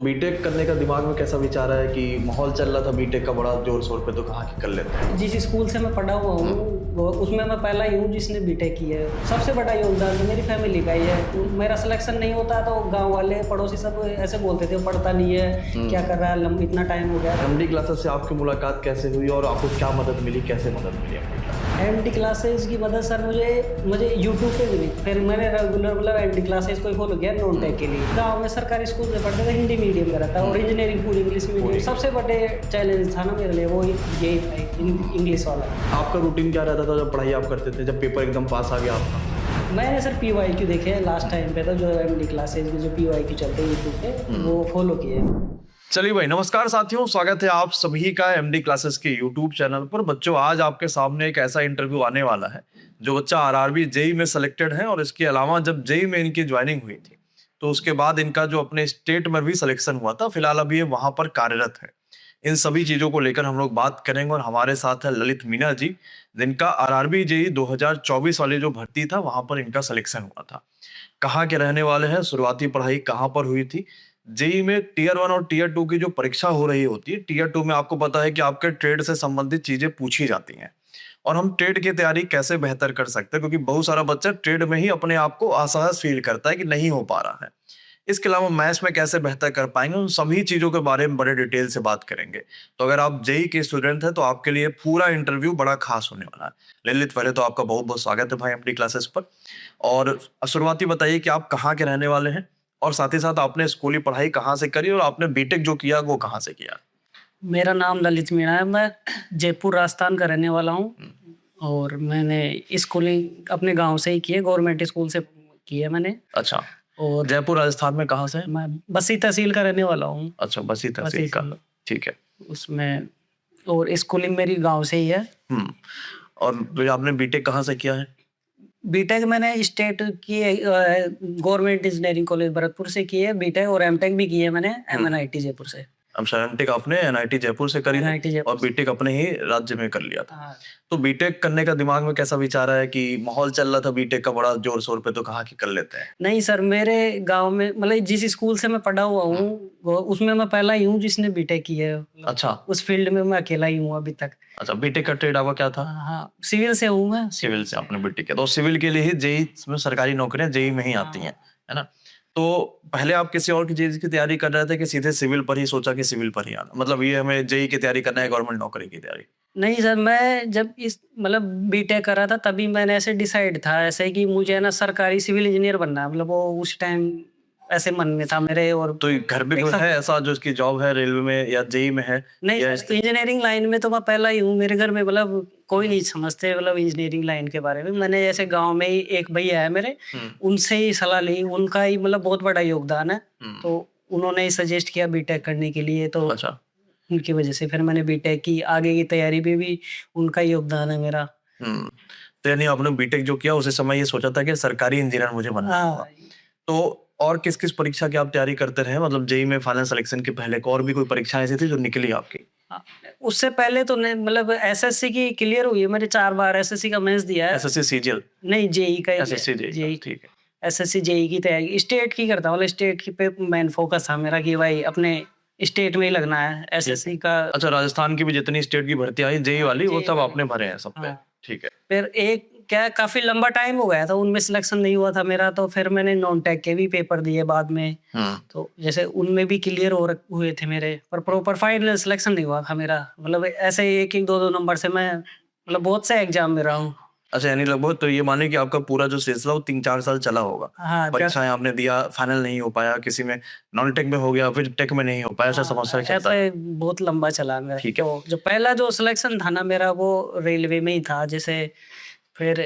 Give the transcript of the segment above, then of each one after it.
BTech करने का दिमाग में कैसा विचार है कि माहौल चल रहा था बीटेक का बड़ा जोर शोर पे, तो कहा कि कर लेते हैं। जिस स्कूल से मैं पढ़ा हुआ हूँ उसमें मैं पहला ही हूँ जिसने बीटेक की है। सबसे बड़ा योगदान तो मेरी फैमिली का ही है। मेरा सिलेक्शन नहीं होता तो गांव वाले पड़ोसी सब ऐसे बोलते थे पढ़ता नहीं है, क्या कर रहा है, इतना टाइम हो गया। एमडी क्लासेस से आपकी मुलाकात कैसे हुई और आपको क्या मदद मिली, कैसे मदद मिली एमडी क्लास? एमडी क्लासेस की मदद सर मुझे यूट्यूब पे मिली। फिर मैंने रेगुलर एमडी क्लासेस को फॉलो किया नॉन टेक के लिए। गाँव में सरकारी स्कूल में पढ़ते थे, हिंदी मीडियम का रहता और इंजीनियरिंग पूरी इंग्लिश मीडियम। सबसे बड़े चैलेंज था ना मेरे लिए वो यही था, इंग्लिश वाला। आपका रूटीन क्या रहता था जब पढ़ाई आप करते थे, जब पेपर एकदम पास आ गया आपका? मैंने सर PYQ देखे हैं लास्ट टाइम पे, तो जो एमडी क्लासेस के जो PYQ चलते हैं यूट्यूब पे वो फॉलो किए। चलिए भाई, नमस्कार साथियों, स्वागत है आप सभी का एमडी क्लासेस के यूट्यूब चैनल पर। बच्चों, आज आपके सामने एक ऐसा इंटरव्यू आने वाला है जो बच्चा आरआरबी जेई में सेलेक्टेड है, और इसके अलावा जब जेई में इनकी ज्वाइनिंग हुई थी तो उसके बाद इनका जो अपने स्टेट में भी सिलेक्शन हुआ था, फिलहाल अभी ये वहां पर कार्यरत है। इन सभी चीजों को लेकर हम लोग बात करेंगे, और हमारे साथ है ललित मीणा जी, जिनका आरआरबी जेई 2024 वाली जो भर्ती था वहां पर इनका सिलेक्शन हुआ था। कहाँ के रहने वाले हैं, शुरुआती पढ़ाई कहाँ पर हुई थी। जेई में टीयर 1 और टीयर 2 की जो परीक्षा हो रही होती है, टीयर 2 में आपको पता है कि आपके ट्रेड से संबंधित चीजें पूछी जाती हैं, और हम ट्रेड की तैयारी कैसे बेहतर कर सकते हैं, क्योंकि बहुत सारा बच्चा ट्रेड में ही अपने आप को असहज फील करता है कि नहीं हो पा रहा है। इसके अलावा मैथ्स में कैसे बेहतर कर पाएंगे, उन सभी चीजों के बारे में बड़े डिटेल से बात करेंगे। तो अगर आप जेई के स्टूडेंट हैं तो आपके लिए पूरा इंटरव्यू बड़ा खास होने वाला है। ललित, पहले तो आपका बहुत बहुत स्वागत है भाई एमडी क्लासेस पर। और शुरुआती बताइए कि आप कहाँ के रहने वाले हैं, और साथ ही साथ आपने स्कूली पढ़ाई कहाँ से करी, और आपने बीटेक जो किया वो कहाँ से किया? मेरा नाम ललित मीणा है, मैं जयपुर राजस्थान का रहने वाला हूँ। और मैंने स्कूलिंग अपने गांव से ही की है, गवर्नमेंट स्कूल से की है मैंने। अच्छा, और जयपुर राजस्थान में कहाँ से? मैं बसी तहसील का रहने वाला हूँ। अच्छा, बसी तहसील का, ठीक है। उसमें और स्कूलिंग मेरी गांव से ही है। और फिर आपने बीटेक कहाँ से किया है? बीटेक मैंने स्टेट की गवर्नमेंट इंजीनियरिंग कॉलेज भरतपुर से की है बीटेक, और एमटेक भी की है मैंने MNIT जयपुर से। एमटेक आपने एनआईटी जयपुर से करी NIT थी, जयपुर और बीटेक अपने ही राज्य में कर लिया था। हाँ। तो बीटेक करने का दिमाग में कैसा विचार है कि माहौल चल रहा था बीटेक का बड़ा जोर शोर पे, तो कहा कि कर लेते हैं? नहीं सर, मेरे गांव में मतलब जिस स्कूल से मैं पढ़ा हुआ हूँ उसमें मैं पहला ही हूँ जिसने बीटेक की है। अच्छा, उस फील्ड में मैं अकेला ही हूँ अभी तक। अच्छा, बीटेक का ट्रेड आपका क्या था? हाँ, सिविल से हूँ मैं। सिविल से आपने बीटेक किया, तो सिविल के लिए ही जेई में सरकारी नौकरियां जेई में ही आती हैं, है ना? तो पहले आप किसी और की चीज की तैयारी कर रहे थे कि सीधे सिविल पर ही सोचा कि सिविल पर ही आना, मतलब ये हमें जेई की तैयारी करना है, गवर्नमेंट नौकरी की तैयारी? नहीं सर, मैं जब इस मतलब बीटेक कर रहा था तभी मैंने ऐसे डिसाइड था ऐसे कि मुझे है ना सरकारी सिविल इंजीनियर बनना है, मतलब वो उस टाइम ऐसे मन में था मेरे। और तो घर में कोई है ऐसा जो इसकी जॉब है रेलवे में या जेई में है? नहीं, या इंजीनियरिंग लाइन में तो मैं पहला ही हूँ। मेरे घर में मतलब कोई नहीं समझते मतलब इंजीनियरिंग लाइन के बारे में। मैंने जैसे गांव में ही एक भैया है मेरे, उनसे ही सलाह ली, उनका ही मतलब बहुत बड़ा योगदान है। तो उन्होंने ही सजेस्ट किया बीटेक करने के लिए, तो अच्छा, उनकी वजह से फिर मैंने बीटेक की। आगे की तैयारी में भी उनका ही योगदान है मेरा। तो यानी आपने बीटेक जो किया उसी समय ये सोचा था कि सरकारी इंजीनियर मुझे बनना होगा। तो और किस किस परीक्षा की आप तैयारी करते रहे, मतलब जेई में फाइनल सिलेक्शन के पहले और भी कोई परीक्षाएं ऐसी थी जो निकली आपकी? उससे पहले तो नहीं, मतलब एसएससी की क्लियर हुई है मैंने 4 बार एसएससी का मेंस दिया है। SSC CGL? नहीं, जेई का। एसएससी जेई, ठीक है। एसएससी जेई की तैयारी स्टेट की करता हूँ, स्टेट की पे मेन फोकस था मेरा कि भाई अपने स्टेट में ही लगना है एसएससी का। अच्छा, राजस्थान की भी जितनी स्टेट की भर्ती आई जेई वाली वो सब आपने भरे हैं सब पे? ठीक है। फिर एक क्या काफी लंबा टाइम हो गया था, उनमें सिलेक्शन नहीं हुआ था मेरा, तो फिर मैंने नॉन टेक के भी पेपर दिए बाद में। तो जैसे उनमें भी क्लियर हुए थे मेरे, पर प्रॉपर फाइनल सिलेक्शन नहीं हुआ था मेरा। मतलब ऐसे एक एक दो नंबर से मैं मतलब बहुत से एग्जाम में रहा हूँ। अच्छा, यानी लगभग तो ये माने कि आपका पूरा जो सिलसिला वो 3-4 साल चला होगा। हाँ, परीक्षाएं आपने दिया, फाइनल नहीं हो पाया, किसी में नॉन टेक में हो गया, फिर टेक में नहीं हो पाया, ऐसा समस्या ऐसा चलता है। बहुत लंबा चला मेरा। ठीक है। तो जो पहला जो सिलेक्शन था ना मेरा वो रेलवे में ही था। जैसे फिर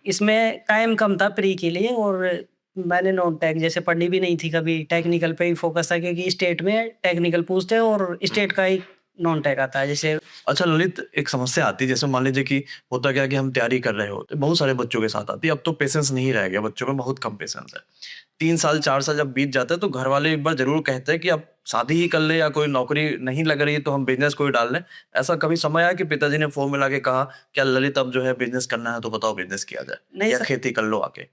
इसमें टाइम कम था प्री के लिए, और मैंने नॉन टेक जैसे पढ़ी भी नहीं थी कभी, टेक्निकल पे ही फोकस था क्योंकि स्टेट में टेक्निकल पूछते हैं और स्टेट का ही नॉन टेक आता है जैसे। अच्छा ललित, एक समस्या आती है, जैसे मान लीजिए कि होता क्या कि हम तैयारी कर रहे होते, बहुत सारे बच्चों के साथ आती है। अब तो पेशेंस नहीं रह गया बच्चों में, बहुत कम पेशेंस है। 3 साल 4 साल जब बीत जाता है तो घर वाले एक बार जरूर कहते हैं कि अब शादी ही कर ले, या कोई नौकरी नहीं लग रही है तो हम बिजनेस कोई डाल लें। ऐसा कभी समय आया कि पिताजी ने फोन मिला के कहा क्या ललित अब जो है बिजनेस करना है तो बताओ बिजनेस किया जाए, नहीं या सर। खेती कर लो आके?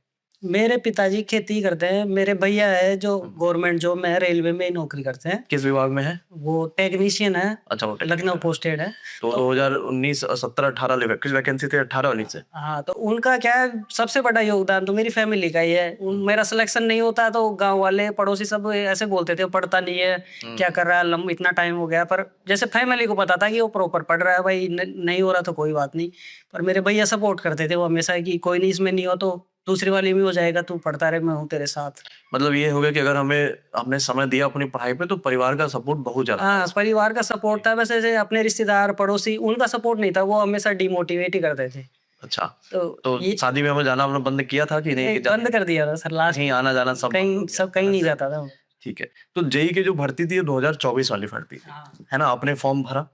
मेरे पिताजी खेती करते हैं, मेरे भैया है जो गवर्नमेंट जॉब में है, रेलवे में ही नौकरी करते हैं। किस विभाग में है? वो टेक्नीशियन है, अच्छा, वो लखनऊ टेक्निकल। पोस्टेड है। तो तो 2019 17 18 किस वैकेंसी थे? 18 19 से? हाँ, तो उनका क्या है, सबसे बड़ा योगदान तो मेरी फैमिली का ही है। मेरा सिलेक्शन नहीं होता तो गांव वाले पड़ोसी सब ऐसे बोलते थे, "वो पढ़ता नहीं है, क्या कर रहा है, इतना टाइम हो गया।" पर जैसे फैमिली को पता था कि वो प्रॉपर पढ़ रहा है भाई, नहीं हो रहा तो कोई बात नहीं। पर मेरे भैया सपोर्ट करते थे वो हमेशा कि कोई नहीं, इसमें नहीं हो तो दूसरी वाली में हो जाएगा, तू पढ़ता रहे, मैं हूँ तेरे साथ। मतलब ये हो गया कि अगर हमने समय दिया अपनी पढ़ाई पे तो परिवार का सपोर्ट बहुत ज्यादा था हाँ, इसमें। परिवार का सपोर्ट था। वैसे जैसे अपने रिश्तेदार पड़ोसी उनका सपोर्ट नहीं था, वो हमेशा डिमोटिवेट ही करते थे। अच्छा, तो तो ये शादी में जाना आपने बंद किया था कि नहीं कि बंद कर दिया था सर लास्ट कहीं में। आना जाना सब बंद हो गया? कहीं नहीं जाता था। ठीक है। तो जेई की जो भर्ती थी ये 2024 वाली भर्ती थी, हाँ। है ना? आपने फॉर्म भरा,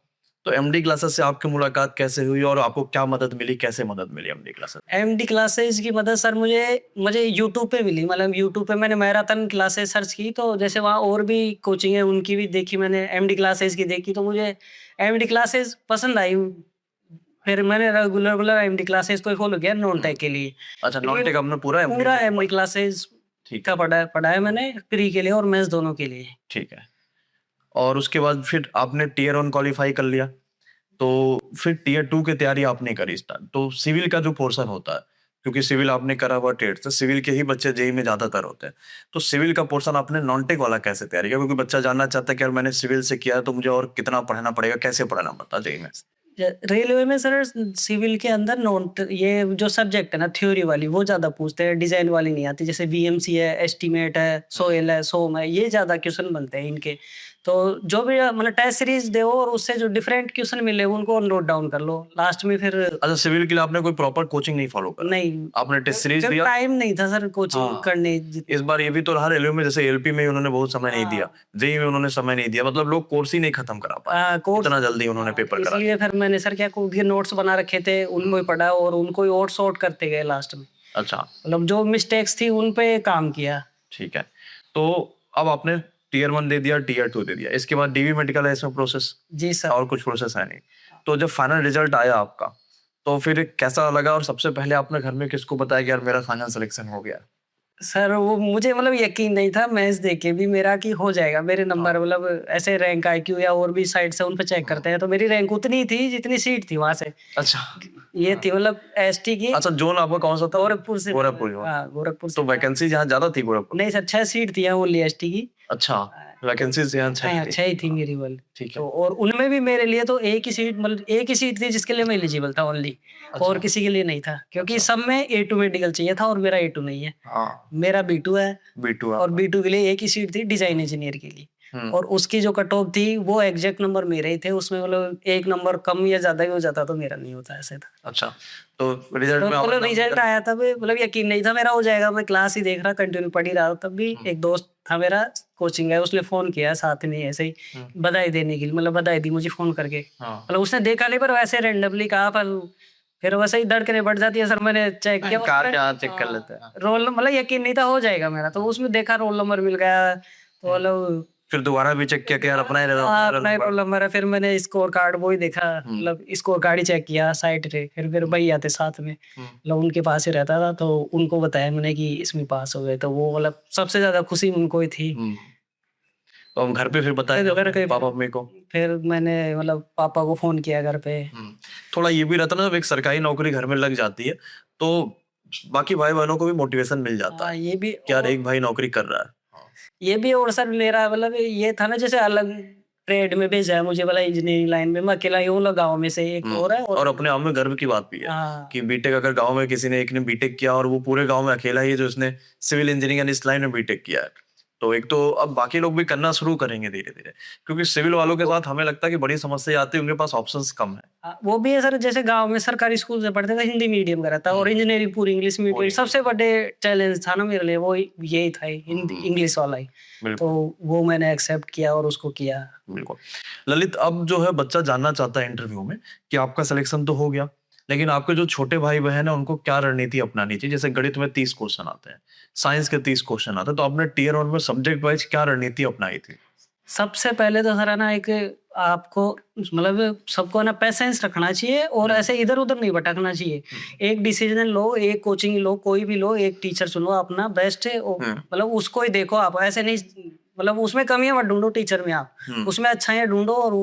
तो एमडी क्लासेस से आपकी मुलाकात कैसे हुई और आपको क्या मदद मिली, कैसे मदद मिली एमडी क्लासेस? एमडी क्लासेस की मदद सर मुझे मुझे यूट्यूब पे मिली। मतलब यूट्यूब पे मैंने मैराथन क्लासेस सर्च की, तो जैसे वहाँ और भी कोचिंग है उनकी भी देखी मैंने, एमडी क्लासेस की देखी, तो मुझे एमडी क्लासेस पसंद आई। फिर मैंने रेगुलर रेगुलर एमडी क्लासेस को फॉलो किया नॉन टेक के लिए। अच्छा, नॉन क्योंकि टेक आपने पूरा एमडी पूरा से एमडी पढ़ा? क्लासेस ठीक का है, पढ़ा है मैंने, प्री के लिए और मेंस दोनों के लिए। ठीक है। और उसके बाद फिर आपने टियर 1 क्वालीफाई कर लिया, तो फिर टियर 2 की तैयारी आपने करी स्टार्ट। तो सिविल का जो पोर्शन होता है, क्योंकि सिविल आपने करा हुआ ट्रेड से, सिविल के ही बच्चे जेईई में ज्यादातर होते हैं। तो सिविल का पोर्शन आपने नॉन टेक वाला कैसे तैयारी किया? क्योंकि बच्चा जानना चाहता है कि यार मैंने सिविल से किया है तो मुझे और कितना पढ़ना पड़ेगा, कैसे पढ़ना पड़ता है जेईई में? रेलवे में सर सिविल के अंदर नॉन ये जो सब्जेक्ट है ना थ्योरी वाली वो ज्यादा पूछते हैं, डिजाइन वाली नहीं आती। जैसे वीएमसी है, एस्टीमेट है, सोएल है, सोम है, ये ज्यादा क्वेश्चन बनते हैं इनके। तो जो भी मतलब टेस्ट सीरीज दो और उससे जो डिफरेंट क्वेश्चन मिले उनको नोट डाउन कर लो लास्ट में फिर। अच्छा, सिविल के लिए आपने कोई प्रॉपर कोचिंग नहीं फॉलो करा? नहीं, आपने टेस्ट सीरीज दिया? टाइम नहीं था सर कोचिंग हाँ। करने इस बार ये भी तो रहा रेलवे में, जैसे एलपी में उन्होंने बहुत समय नहीं दिया, जेईई में उन्होंने समय नहीं दिया, मतलब लोग कोर्स ही नहीं खत्म करा पाए, कोर्स इतना जल्दी उन्होंने पेपर करा इसलिए फिर मैंने सर क्या के नोट्स बना रखे थे उनको ही पढ़ा और उनको ही और सॉर्ट करते गए लास्ट में। दिया। अच्छा, मतलब जो मिस्टेक्स थी उन पे काम किया। ठीक है। तो अब आपने टियर 1 दे दिया, टियर 2 दे दिया, इसके बाद डीवी मेडिकल है इसमें प्रोसेस, जी सर। और कुछ प्रोसेस है नहीं। तो जब फाइनल रिजल्ट आया आपका, तो फिर कैसा लगा और सबसे पहले आपने घर में किसको बताया कि यार मेरा फाइनल सिलेक्शन हो गया? सर वो मुझे मतलब यकीन नहीं था मैथ्स देख के भी मेरा कि हो जाएगा मेरे नंबर। मतलब ऐसे रैंक आईक्यू या और भी साइट से उन पे चेक करते हैं, तो मेरी रैंक उतनी थी जितनी सीट थी वहां से। अच्छा, ये थी मतलब एसटी की। अच्छा, जोन आपका कौन सा था? गोरखपुर से। गोरखपुर जोन। हाँ, गोरखपुर तो से। वैकेंसी यहाँ ज्यादा थी गोरखपुर? नहीं सर, 6 सीट थी यहाँ ओनली एसटी की। अच्छा, वैकेंसीज यहाँ हाँ, 6 ही थी हाँ, मेरी वाली। ठीक है। तो और उनमें भी मेरे लिए तो एक ही सीट, मतलब एक ही सीट थी जिसके लिए मैं एलिजिबल था ओनली। और अच्छा। किसी के लिए नहीं था, क्योंकि अच्छा। सब में ए टू मेडिकल चाहिए था और मेरा ए टू नहीं है। हाँ, मेरा बी टू है। B2 और आपका। बी टू के लिए एक ही सीट थी डिजाइन इंजीनियर के लिए। हम्म। और उसकी जो कट ऑफ थी वो एग्जैक्ट नंबर मेरे ही थे उसमें। मतलब एक नंबर कम या ज्यादा ही हो जाता तो मेरा नहीं होता, ऐसे था। अच्छा, तो रिजल्ट तो में मतलब रिजल्ट आया तब मतलब यकीन नहीं था मेरा हो जाएगा। मैं क्लास ही देख रहा, कंटिन्यू पढ़ ही रहा था। तब भी एक दोस्त था मेरा कोचिंग है, उसने फोन किया साथ में ऐसे ही बधाई देने के लिए। मतलब बधाई दी मुझे फोन करके। हाँ। मतलब उसने देखा नहीं पर वैसे रेंडमली कहा। पर फिर वैसे ही धड़कने बढ़ जाती है सर। मैंने चेक किया कार क्या चेक कर लेते हैं। रोल, मतलब यकीन नहीं था हो जाएगा मेरा। तो उसमें देखा रोल नंबर मिल गया, तो मतलब फिर दोबारा भी चेक किया कि यार अपना ही हाँ, अपना ही रोल नंबर है। फिर मैंने स्कोर कार्ड वो ही देखा, मतलब स्कोर कार्ड ही चेक किया साइट पे। फिर भैया थे साथ में, मतलब उनके पास ही रहता था, तो उनको बताया मैंने कि इसमें पास हो गए। तो वो मतलब सबसे ज्यादा खुशी उनको ही थी। तो हम घर पे फिर बताया पापा मम्मी को? फिर मैंने मतलब पापा को फोन किया घर पे। थोड़ा ये भी रहता ना, जब एक सरकारी नौकरी घर में लग जाती है तो बाकी भाई बहनों को भी मोटिवेशन मिल जाता हाँ, है ये भी कि यार एक भाई नौकरी कर रहा है। ये भी। और सर मेरा मतलब ये था ना, जैसे अलग ट्रेड में भेजा है मुझे वाला इंजीनियरिंग लाइन में, मैं अकेला ही हूँ ना गाँव में से, एक और है। और अपने आप में गर्व की बात भी है हाँ। कि बीटेक अगर गांव में किसी ने एक ने बीटेक किया और वो पूरे गांव में अकेला ही है जो इसने सिविल इंजीनियरिंग इस लाइन में बीटेक किया है, तो एक तो अब बाकी लोग भी करना शुरू करेंगे धीरे धीरे, क्योंकि सिविल वालों के साथ हमें लगता है कि बड़ी समस्या आती है, उनके पास ऑप्शंस कम है। वो भी है सर। जैसे गांव में सरकारी स्कूल से पढ़ते थे, हिंदी मीडियम का रहता और इंजीनियरिंग पूरी इंग्लिश मीडियम। सबसे बड़े चैलेंज था ना मेरे लिए वो यही था, हिंदी इंग्लिश वाला ही। तो वो मैंने एक्सेप्ट किया और उसको किया। बिल्कुल। ललित, अब जो है बच्चा जानना चाहता है इंटरव्यू में कि आपका सिलेक्शन तो हो गया, लेकिन आपके जो छोटे भाई बहन है उनको क्या रणनीति अपनानी चाहिए? जैसे गणित में 30 क्वेश्चन आते हैं, साइंस के 30 क्वेश्चन आते हैं, तो आपने टियर 1 में सब्जेक्ट वाइज क्या रणनीति अपनाई थी? सबसे पहले तो सर है ना, एक आपको मतलब सबको ना पेशेंस रखना चाहिए और ऐसे इधर उधर नहीं भटकना चाहिए। एक डिसीजन लो, एक कोचिंग लो, कोई भी लो, एक टीचर चुनो अपना बेस्ट है मतलब उसको ही देखो आप। ऐसे नहीं मतलब उसमें कमियां मत ढूंढो टीचर में आप, उसमें अच्छाइयां ढूंढो और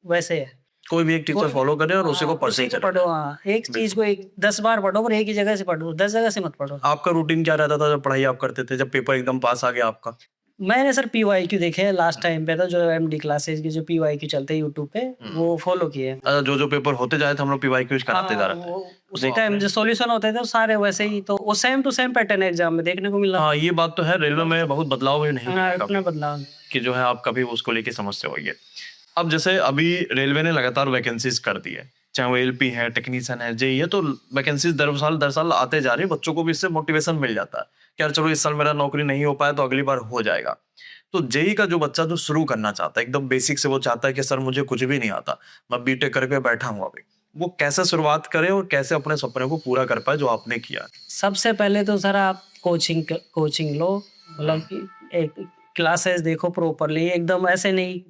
वैसे है। कोई भी एक टीचर फॉलो करे और उसी को हाँ, उसी परस्यू को करे। पढ़ो। हाँ, एक चीज को 10 बार पढ़ो पर एक ही जगह से पढ़ो, 10 जगह से मत पढ़ो। आपका रूटीन क्या रहता था जब पढ़ाई आप करते थे, जब पेपर एकदम पास आ गया आपका? मैंने सर पीवाईक्यू देखे हैं लास्ट टाइम पे, तो जो एमडी क्लासेस के जो पीवाईक्यू चलते हैं यूट्यूब पे वो फॉलो किए हैं। जो पेपर होते जाए थे हम लोग पीवाईक्यूज कराते जा रहे थे। वो उसी टाइम जो सॉल्यूशन होते थे सारे वैसे ही, तो वो same to same pattern exam में देखने को मिला। हाँ, ये बात तो है, रेलवे में बहुत बदलाव भी नहीं हाँ, है इतना बदलाव कि जो है आप कभी उसको लेके समस्या हुई है। अब जैसे अभी रेलवे ने लगातार वैकेंसीज कर दी है, चाहे वो एलपी है, टेक्नीशियन है, जेई है, तो वैकेंसीज दर साल आते जा रही है। बच्चों को भी इससे मोटिवेशन मिल जाता है कि यार चलो इस साल मेरा नौकरी नहीं हो पाया तो अगली बार हो जाएगा। तो जेई का जो बच्चा जो शुरू करना चाहता है एकदम बेसिक से, वो चाहता है कि सर मुझे कुछ भी नहीं आता, मैं बीटेक करके बैठा हूँ अभी, वो कैसे शुरुआत करे और कैसे अपने सपने को पूरा कर पाए जो आपने किया? सबसे पहले तो सर आप कोचिंग लो, मतलब कि एक क्लासेस देखो प्रॉपरली, एकदम ऐसे नहीं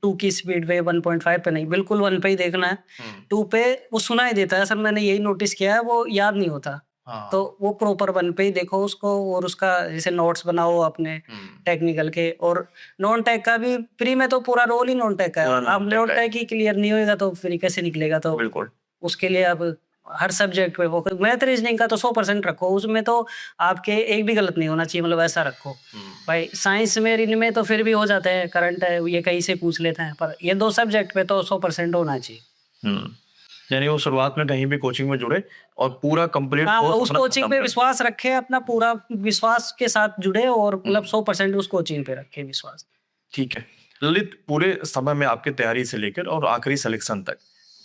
2 की स्पीड पे 1.5 पे नहीं, बिल्कुल 1 पे ही देखना है। 2 पे वो सुनाई देता है सर, मैंने यही नोटिस किया है, वो याद नहीं होता। तो वो प्रॉपर 1 पे ही देखो उसको, और उसका जैसे नोट्स बनाओ अपने टेक्निकल के, और नॉन टेक का भी प्री में तो पूरा रोल ही नॉन टेक का है। अब नॉन टेक ही क्लियर नहीं होएगा तो फिर कैसे निकलेगा? तो बिल्कुल उसके लिए आप हर सब्जेक्ट पे फोकस, मैथ रीजनिंग का तो 100% रखो, उसमें तो आपके एक भी गलत नहीं होना चाहिए, मतलब ऐसा रखो। भाई साइंस में इनमें तो फिर भी हो जाता है, करंट है ये कहीं से पूछ लेते हैं, पर ये 2 सब्जेक्ट पे तो 100% होना चाहिए। यानी वो शुरुआत में कहीं भी कोचिंग में जुड़े और पूरा कंप्लीट हाँ, कोर्स उस अपना कोचिंग खत्म पे करे। विश्वास रखे, अपना पूरा विश्वास के साथ जुड़े और मतलब 100% उस कोचिंग पे रखे विश्वास। ठीक है ललित, पूरे समय में आपकी तैयारी से लेकर और आखिरी सिलेक्शन तक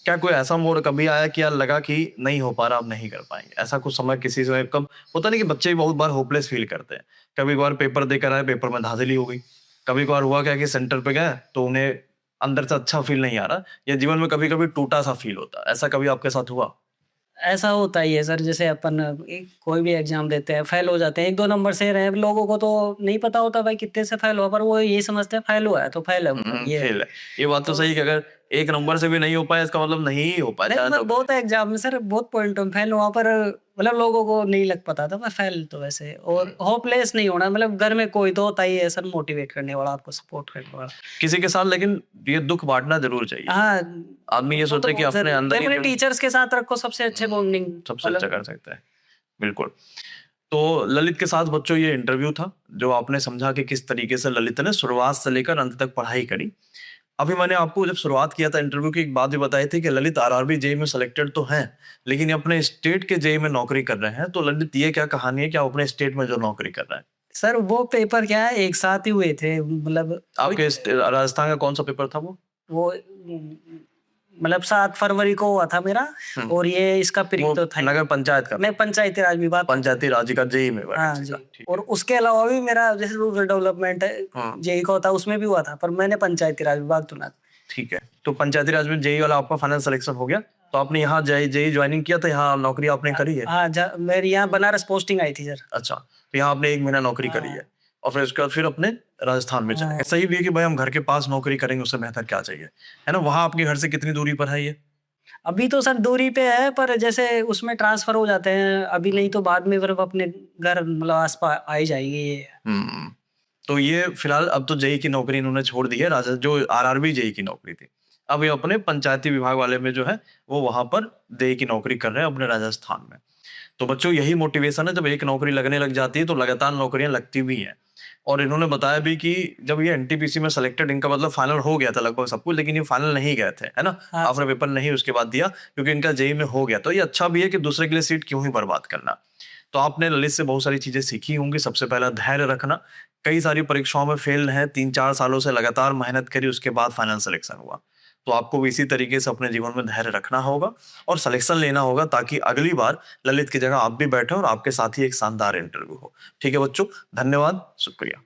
क्या कोई ऐसा मोड़ कभी आया कि यार लगा कि नहीं हो पा रहा, अब नहीं कर पाएंगे? ऐसा कुछ समय किसी से कब होता नहीं कि बच्चे भी बहुत बार होपलेस फील करते हैं। कभी कभार पेपर देकर आए, पेपर में धांधली हो गई। कभी कभार हुआ क्या कि सेंटर पे गए तो उन्हें अंदर से अच्छा फील नहीं आ रहा, या जीवन में कभी कभी टूटा सा फील होता है। ऐसा कभी आपके साथ हुआ? ऐसा होता ही है सर, जैसे अपन कोई भी एग्जाम देते हैं, फेल हो जाते हैं, 1-2 नंबर से रहे, लोगों को तो नहीं पता होता भाई कितने से फेल हुआ, पर वो यही समझते हैं फेल हुआ है तो फेल है, मतलब ये है। फेल है। ये बात तो सही कि अगर एक नंबर से भी नहीं हो पाया इसका मतलब नहीं ही हो पाया। नहीं, चाहे मैं तो बहुत एग्जाम में सर बहुत पॉइंट में फेल हुआ, पर मतलब लोगों को नहीं लग पाता था मैं फेल तो वैसे। और होपलेस नहीं होना, मतलब घर में कोई तो होता ही है सर मोटिवेट करने वाला, आपको सपोर्ट करने वाला किसी के साथ, लेकिन ये दुख बांटना जरूर चाहिए। हाँ, आदमी ये वो सोचता तो है कि बहुत अपने जरूरी है। अंदर ही अपने टीचर्स के साथ रखो, सबसे अच्छे बॉन्डिंग सबसे अच्छा कर सकता है। बिल्कुल। तो ललित के साथ बच्चों ये इंटरव्यू था जो आपने समझा कि किस तरीके से ललित ने शुरुआत से लेकर अंत तक पढ़ाई करी। अभी मैंने आपको जब शुरुआत किया था इंटरव्यू की, एक बात भी बताई थी कि ललित आरआरबी जेई में सिलेक्टेड तो हैं, लेकिन ये अपने स्टेट के जेई में नौकरी कर रहे हैं। तो ललित ये क्या कहानी है कि आप अपने स्टेट में जो नौकरी कर रहे हैं? सर वो पेपर क्या है, एक साथ ही हुए थे, मतलब आपके राजस्थान का कौन सा पेपर था वो मतलब 7 फरवरी को हुआ था मेरा, और ये इसका प्री वो तो था। नगर पंचायत का? मैं पंचायती राज विभाग। पंचायती राज का जेई में हाँ वैकेंसी जी, था। ठीक और उसके अलावा भी मेरा जैसे रूरल डेवलपमेंट हाँ। जेई का होता उसमें भी हुआ था, पर मैंने पंचायती राज विभाग चुना था। ठीक है, तो पंचायती राज में जेई वाला आपका फाइनल सिलेक्शन हो गया, तो आपने यहाँ जेई ज्वाइनिंग किया था, यहाँ नौकरी आपने करी है? हाँ, मेरी यहाँ बनारस पोस्टिंग आई थी सर। अच्छा, तो यहाँ आपने 1 महीना नौकरी करी है और फिर उसके बाद फिर अपने राजस्थान में चले गए। सही भी है कि भाई हम घर के पास नौकरी करेंगे, उससे बेहतर क्या चाहिए, है ना? वहाँ आपके घर से कितनी दूरी पर है ये? अभी तो सर दूरी पे है, पर जैसे उसमें ट्रांसफर हो जाते हैं, अभी नहीं तो बाद में फिर अपने घर मतलब आस पास आ ही जाएगी ये। हम्म, तो ये फिलहाल अब तो जेई की नौकरी इन्होंने छोड़ दी है, राजा जो आरआरबी जेई की नौकरी थी, अब ये अपने पंचायती विभाग वाले में जो है वो वहां पर जेई की नौकरी कर रहे हैं अपने राजस्थान में। तो बच्चों यही मोटिवेशन है, जब एक नौकरी लगने लग जाती है तो लगातार नौकरियां लगती भी हैं। और इन्होंने बताया भी कि जब ये एनटीपीसी में सिलेक्टेड, इनका मतलब फाइनल हो गया था लगभग सब कुछ, लेकिन ये फाइनल नहीं गए थे, है ना? हाँ। आपने पेपर नहीं उसके बाद दिया क्योंकि इनका जेई में हो गया। तो ये अच्छा भी है कि दूसरे के लिए सीट क्यों ही बर्बाद करना। तो आपने ललित से बहुत सारी चीजें सीखी होंगी। सबसे पहला धैर्य रखना, कई सारी परीक्षाओं में फेल है, 3-4 सालों से लगातार मेहनत करी, उसके बाद फाइनल सिलेक्शन हुआ। तो आपको भी इसी तरीके से अपने जीवन में धैर्य रखना होगा और सिलेक्शन लेना होगा, ताकि अगली बार ललित की जगह आप भी बैठे और आपके साथ ही एक शानदार इंटरव्यू हो। ठीक है बच्चों, धन्यवाद, शुक्रिया।